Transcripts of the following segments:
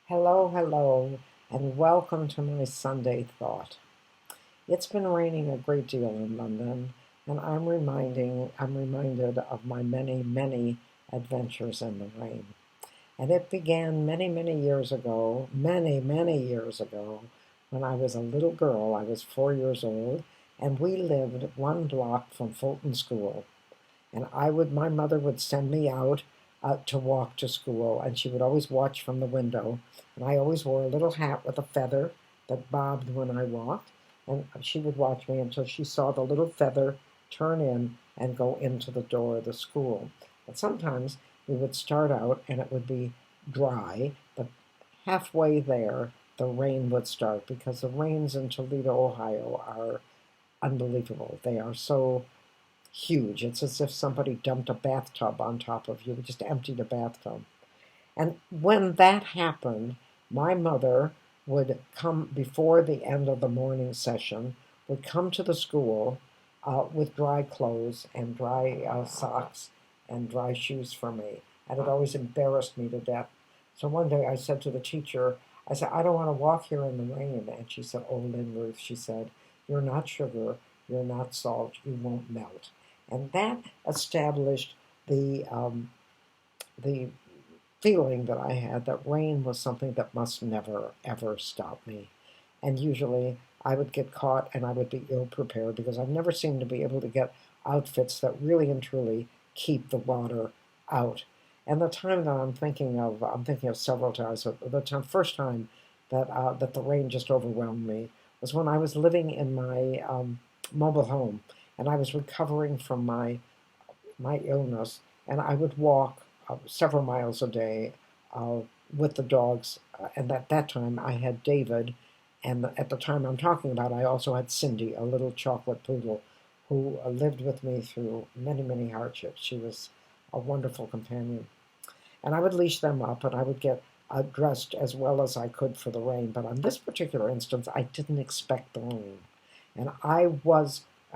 Hello, hello, and welcome to my Sunday thought. It's been raining a great deal in London, and I'm reminded of my many, many adventures in the rain. And it began many, many years ago, many, many years ago, when I was a little girl. I was 4 years old, and we lived one block from Fulton School. And my mother would send me out to walk to school, and she would always watch from the window. And I always wore a little hat with a feather that bobbed when I walked, and she would watch me until she saw the little feather turn in and go into the door of the school. But sometimes we would start out and it would be dry, but halfway there, the rain would start because the rains in Toledo, Ohio are unbelievable. They are so huge. It's as if somebody dumped a bathtub on top of you, just emptied a bathtub. And when that happened, my mother would come before the end of the morning session, would come to the school with dry clothes and dry socks and dry shoes for me. And it always embarrassed me to death. So one day I said to the teacher, I said, I don't want to walk here in the rain. And she said, Oh, Lynn Ruth, she said, you're not sugar, you're not salt, you won't melt. And that established the feeling that I had that rain was something that must never, ever stop me. And usually I would get caught and I would be ill prepared because I've never seemed to be able to get outfits that really and truly keep the water out. And the time that I'm thinking of several times. First time that the rain just overwhelmed me was when I was living in my mobile home, and I was recovering from my illness, and I would walk several miles a day uh, with the dogs. And at that time, I had David, and at the time I'm talking about, I also had Cindy, a little chocolate poodle, who lived with me through many, many hardships. She was a wonderful companion. And I would leash them up, and I would get dressed as well as I could for the rain. But on this particular instance, I didn't expect the rain. And I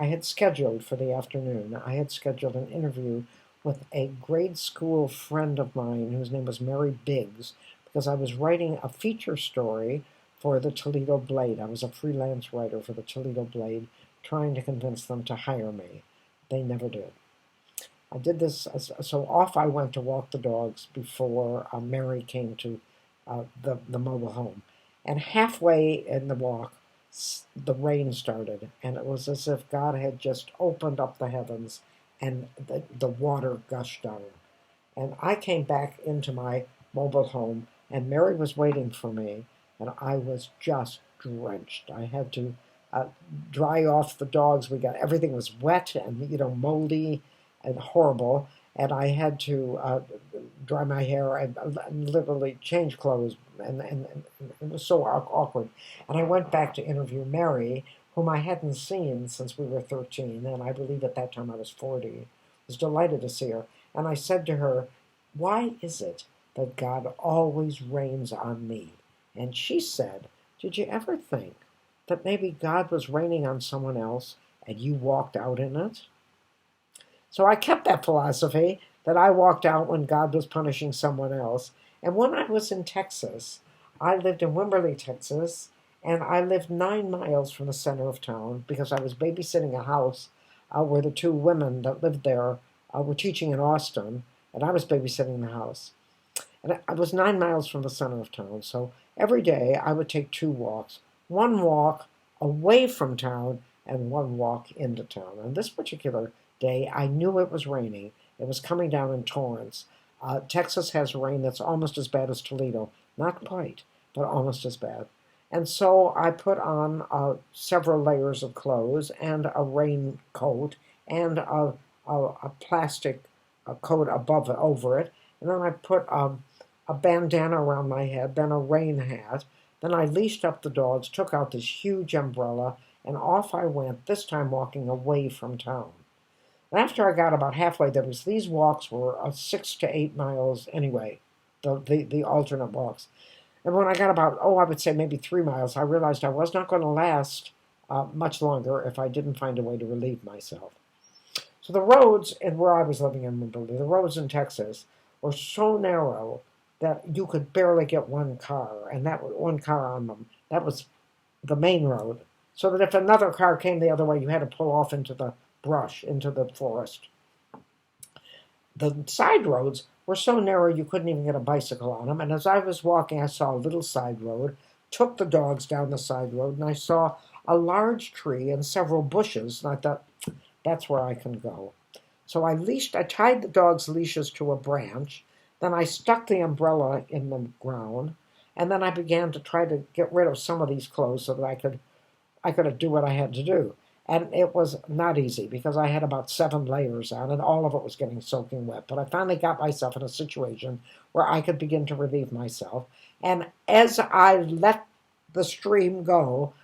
had scheduled for the afternoon, I had scheduled an interview with a grade school friend of mine whose name was Mary Biggs, because I was writing a feature story for the Toledo Blade. I was a freelance writer for the Toledo Blade, trying to convince them to hire me. They never did. I did this, so off I went to walk the dogs before Mary came to the mobile home. And halfway in the walk, the rain started, and it was as if God had just opened up the heavens and the water gushed down. And I came back into my mobile home, and Mary was waiting for me, and I was just drenched. I had to uh, dry off the dogs. Everything was wet and moldy and horrible, and I had to dry my hair and literally change clothes, and it was so awkward. And I went back to interview Mary, whom I hadn't seen since we were 13, and I believe at that time I was 40. I was delighted to see her. And I said to her, why is it that God always rains on me? And she said, did you ever think that maybe God was raining on someone else and you walked out in it? So I kept that philosophy that I walked out when God was punishing someone else. And when I was in Texas, I lived in Wimberley, Texas, and I lived 9 miles from the center of town because I was babysitting a house where the two women that lived there were teaching in Austin, and I was babysitting the house. And I was 9 miles from the center of town, so every day I would take two walks. One walk away from town and one walk into town. On this particular day, I knew it was raining. It was coming down in torrents. Texas has rain that's almost as bad as Toledo. Not quite, but almost as bad. And so I put on several layers of clothes and a raincoat and a plastic coat above it, over it. And then I put a bandana around my head, then a rain hat. Then I leashed up the dogs, took out this huge umbrella, and off I went, this time walking away from town. And after I got about halfway, these walks were 6 to 8 miles anyway, the alternate walks. And when I got about, I would say maybe 3 miles, I realized I was not going to last much longer if I didn't find a way to relieve myself. So the roads in where I was living in Wimberley, the roads in Texas, were so narrow that you could barely get one car, and that one car on them. That was the main road. So that if another car came the other way, you had to pull off into the brush, into the forest. The side roads were so narrow you couldn't even get a bicycle on them. And as I was walking, I saw a little side road, took the dogs down the side road, and I saw a large tree and several bushes. And I thought, that's where I can go. So I tied the dogs' leashes to a branch. Then I stuck the umbrella in the ground. And then I began to try to get rid of some of these clothes so that I could do what I had to do. And it was not easy because I had about 7 layers on and all of it was getting soaking wet. But I finally got myself in a situation where I could begin to relieve myself. And as I let the stream go,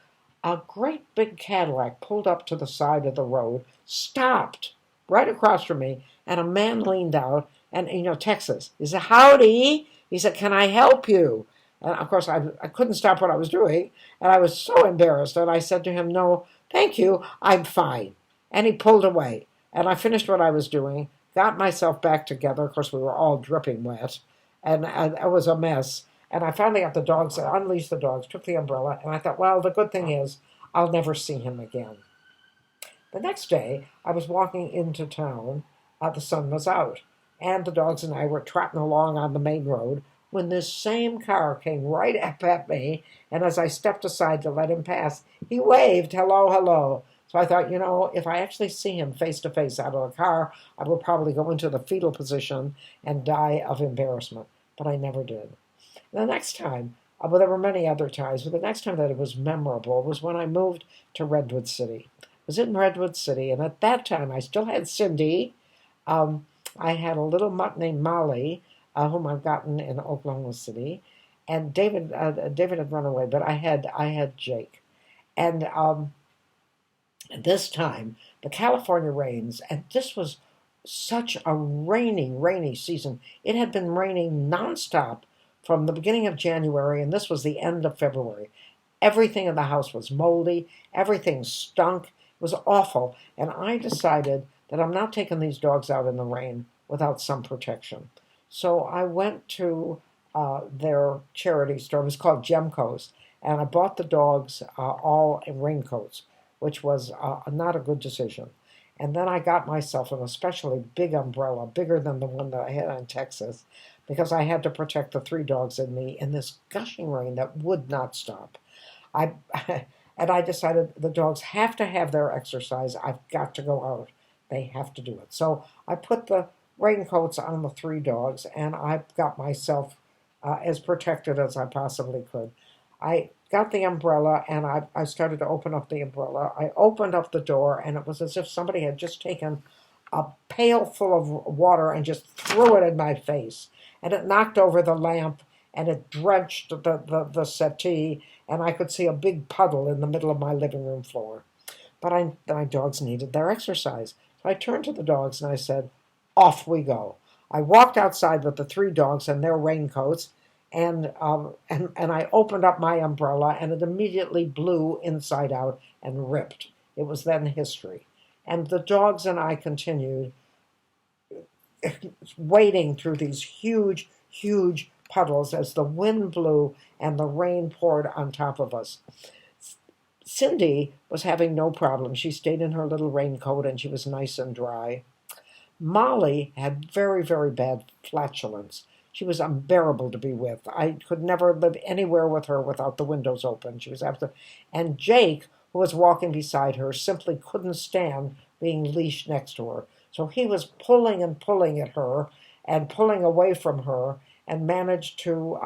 a great big Cadillac pulled up to the side of the road, stopped right across from me, and a man leaned out. And, Texas, he said, "Howdy." He said, "Can I help you?" And of course, I couldn't stop what I was doing. And I was so embarrassed. And I said to him, "No, thank you. I'm fine." And he pulled away. And I finished what I was doing, got myself back together. Of course, we were all dripping wet. And it was a mess. And I finally got the dogs, unleashed the dogs, took the umbrella. And I thought, well, the good thing is I'll never see him again. The next day, I was walking into town. The sun was out. And the dogs and I were trotting along on the main road when this same car came right up at me. And as I stepped aside to let him pass, he waved, "Hello, hello." So I thought, if I actually see him face to face out of the car, I will probably go into the fetal position and die of embarrassment. But I never did. The next time, well, there were many other times, but the next time that it was memorable was when I moved to Redwood City. I was in Redwood City, and at that time I still had Cindy. Um, I had a little mutt named Molly, whom I've gotten in Oklahoma City, and David had run away, but I had Jake, and this time the California rains, and this was such a rainy season. It had been raining nonstop from the beginning of January, and this was the end of February. Everything in the house was moldy, everything stunk. It was awful, and I decided that I'm not taking these dogs out in the rain without some protection. So I went to their charity store. It was called Gemco's, and I bought the dogs all in raincoats, which was not a good decision. And then I got myself an especially big umbrella, bigger than the one that I had in Texas, because I had to protect the 3 dogs and me in this gushing rain that would not stop. I and I decided the dogs have to have their exercise. I've got to go out. They have to do it. So I put the raincoats on the 3 dogs, and I got myself as protected as I possibly could. I got the umbrella, and I started to open up the umbrella. I opened up the door, and it was as if somebody had just taken a pail full of water and just threw it in my face. And it knocked over the lamp, and it drenched the settee, and I could see a big puddle in the middle of my living room floor. But my dogs needed their exercise. So I turned to the dogs and I said, "Off we go." I walked outside with the 3 dogs and their raincoats, and I opened up my umbrella, and it immediately blew inside out and ripped. It was then history. And the dogs and I continued wading through these huge puddles as the wind blew and the rain poured on top of us. Cindy was having no problem. She stayed in her little raincoat and she was nice and dry. Molly had very bad flatulence. She was unbearable to be with. I could never live anywhere with her without the windows open. She was absolutely. And Jake, who was walking beside her, simply couldn't stand being leashed next to her. So he was pulling and pulling at her and pulling away from her and managed to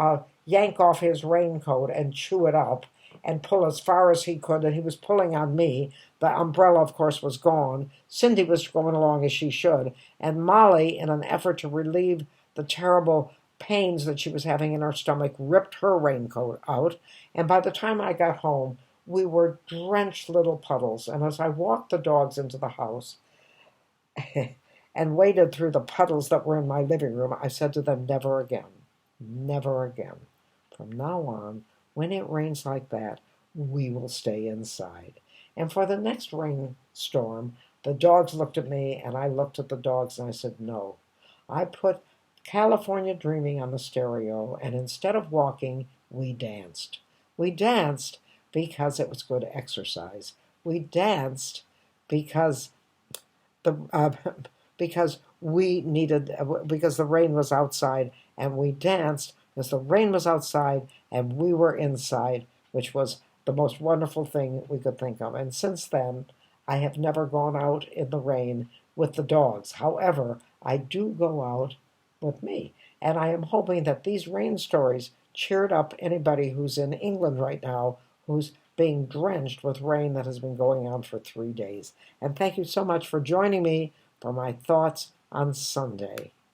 yank off his raincoat and chew it up and pull as far as he could. And he was pulling on me. The umbrella, of course, was gone. Cindy was going along as she should. And Molly, in an effort to relieve the terrible pains that she was having in her stomach, ripped her raincoat out. And by the time I got home, we were drenched little puddles. And as I walked the dogs into the house and waded through the puddles that were in my living room, I said to them, "Never again. Never again. From now on, when it rains like that, we will stay inside." And for the next rainstorm, the dogs looked at me and I looked at the dogs and I said, "No." I put California Dreaming on the stereo, and instead of walking, we danced. We danced because it was good exercise. We danced because the because we needed because the rain was outside, and we danced because the rain was outside and we were inside, which was the most wonderful thing we could think of. And since then, I have never gone out in the rain with the dogs. However, I do go out with me, and I am hoping that these rain stories cheered up anybody who's in England right now, who's being drenched with rain that has been going on for 3 days. And thank you so much for joining me for my thoughts on Sunday.